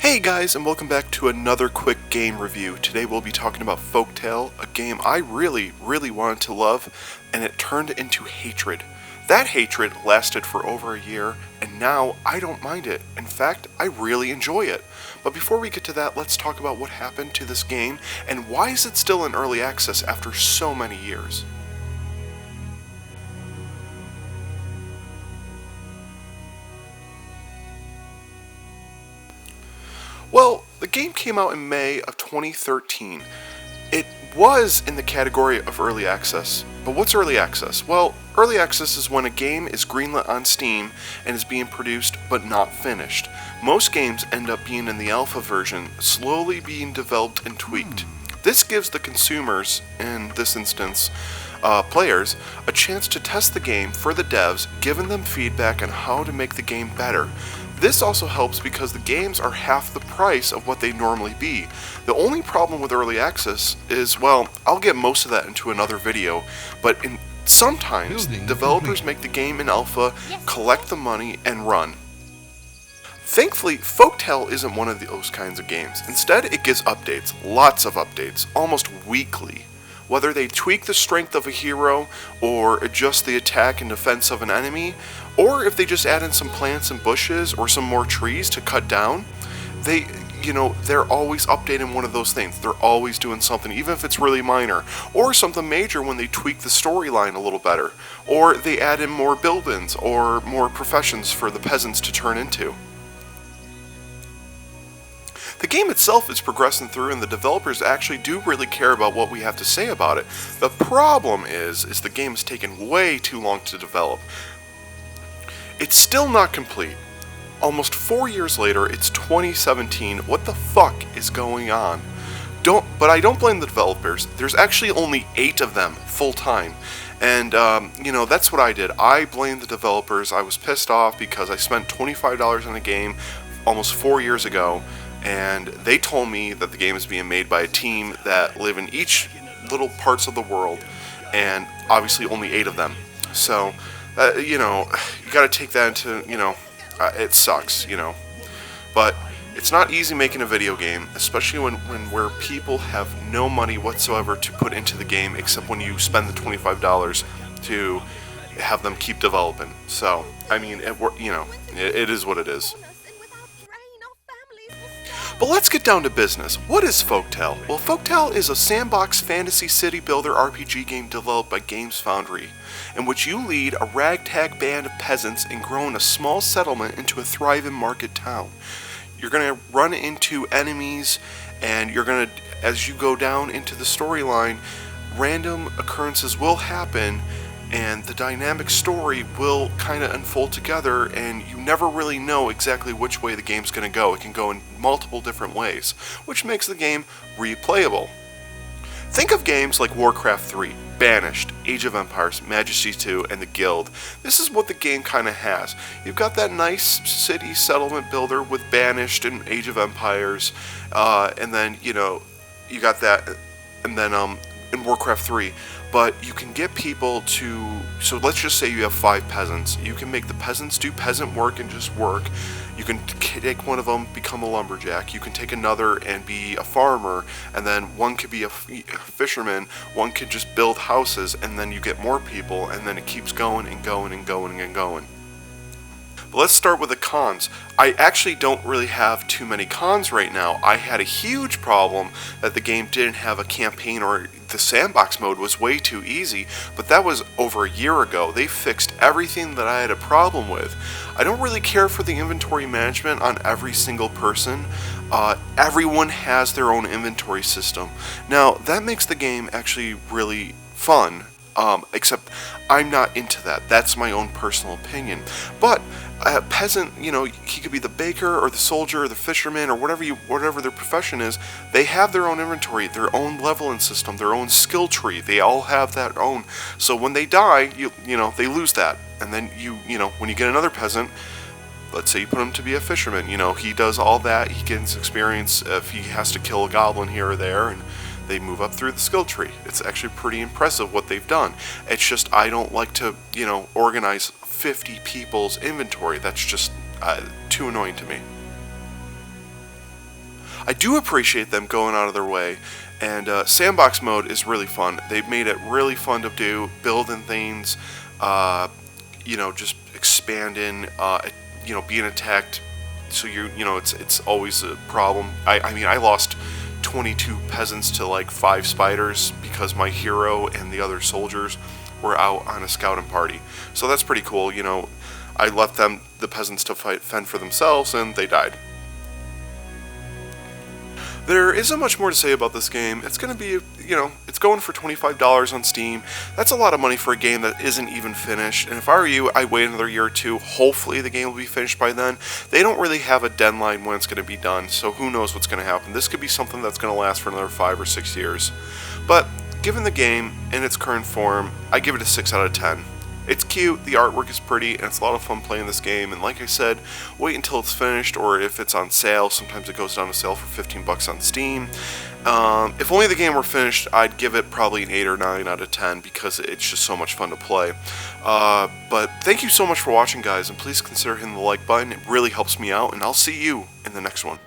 Hey guys, and welcome back to another quick game review. Today we'll be talking about Folktale, a game I really wanted to love, and it turned into hatred. That hatred lasted for over a year, and now I don't mind it. In fact, I really enjoy it. But before we get to that, let's talk about what happened to this game, and why is it still in early access after so many years. Well, the game came out in May of 2013. It was in the category of early access. But what's early access? Well, early access is when a game is greenlit on Steam and is being produced but not finished. Most games end up being in the alpha version, slowly being developed and tweaked. This gives the consumers, in this instance, players, a chance to test the game for the devs, giving them feedback on how to make the game better. This also helps because the games are half the price of what they normally be. The only problem with early access is, well, I'll get most of that into another video, but sometimes developers make the game in alpha, collect the money, and run. Thankfully, Folktale isn't one of those kinds of games. Instead, it gives updates, lots of updates, almost weekly. Whether they tweak the strength of a hero, or adjust the attack and defense of an enemy, or if they just add in some plants and bushes or some more trees to cut down, they're always updating one of those things. They're always doing something, even if it's really minor, or something major when they tweak the storyline a little better, or they add in more buildings or more professions for the peasants to turn into. The game itself is progressing through, and the developers actually do really care about what we have to say about it. The problem is the game is taking way too long to develop. It's still not complete. Almost 4 years later, it's 2017. What the fuck is going on? But I don't blame the developers. There's actually only 8 of them full-time. And, that's what I did. I blamed the developers. I was pissed off because I spent $25 on a game almost 4 years ago, and they told me that the game is being made by a team that live in each little parts of the world, and obviously only 8 of them. So, you gotta take that into, it sucks, But it's not easy making a video game, especially where people have no money whatsoever to put into the game, except when you spend the $25 to have them keep developing. So, I mean, it is what it is. But let's get down to business. What is Folktale? Well, Folktale is a sandbox fantasy city builder RPG game developed by Games Foundry, in which you lead a ragtag band of peasants and grow in a small settlement into a thriving market town. You're going to run into enemies, and as you go down into the storyline, random occurrences will happen, and the dynamic story will kind of unfold together, and you never really know exactly which way the game's going to go. It can go in multiple different ways, which makes the game replayable. Think of games like Warcraft 3, Banished, Age of Empires, Majesty 2, and The Guild. This is what the game kind of has. You've got that nice city settlement builder with Banished and Age of Empires, and then, you got that, and then in Warcraft 3. But you can get people so let's just say you have 5 peasants. You can make the peasants do peasant work and just work. You can take one of them, become a lumberjack. You can take another and be a farmer, and then one could be a fisherman. One could just build houses, and then you get more people, and then it keeps going and going and going and going. But let's start with the cons. I actually don't really have too many cons right now. I had a huge problem that the game didn't have a campaign, or the sandbox mode was way too easy, but that was over a year ago. They fixed everything that I had a problem with. I don't really care for the inventory management on every single person. Everyone has their own inventory system. Now, that makes the game actually really fun. Except I'm not into that. That's my own personal opinion. But a peasant, he could be the baker or the soldier or the fisherman or whatever their profession is. They have their own inventory, their own leveling system, their own skill tree. They all have that own. So when they die, they lose that. And then when you get another peasant, let's say you put him to be a fisherman, he does all that. He gets experience if he has to kill a goblin here or there, and they move up through the skill tree. It's actually pretty impressive what they've done. It's just I don't like to, organize 50 people's inventory. That's just too annoying to me. I do appreciate them going out of their way. And sandbox mode is really fun. They've made it really fun to do, building things, just expanding, being attacked. So it's always a problem. I mean, I lost 22 peasants to like 5 spiders because my hero and the other soldiers were out on a scouting party. So that's pretty cool. I left the peasants, to fend for themselves, and they died. There isn't much more to say about this game. It's going to be, it's going for $25 on Steam. That's a lot of money for a game that isn't even finished. And if I were you, I'd wait another year or two. Hopefully the game will be finished by then. They don't really have a deadline when it's going to be done, so who knows what's going to happen. This could be something that's going to last for another 5 or 6 years. But given the game in its current form, I give it a 6 out of 10. It's cute, the artwork is pretty, and it's a lot of fun playing this game. And like I said, wait until it's finished, or if it's on sale. Sometimes it goes down to sale for 15 bucks on Steam. If only the game were finished, I'd give it probably an 8 or 9 out of 10 because it's just so much fun to play. But thank you so much for watching, guys, and please consider hitting the like button. It really helps me out, and I'll see you in the next one.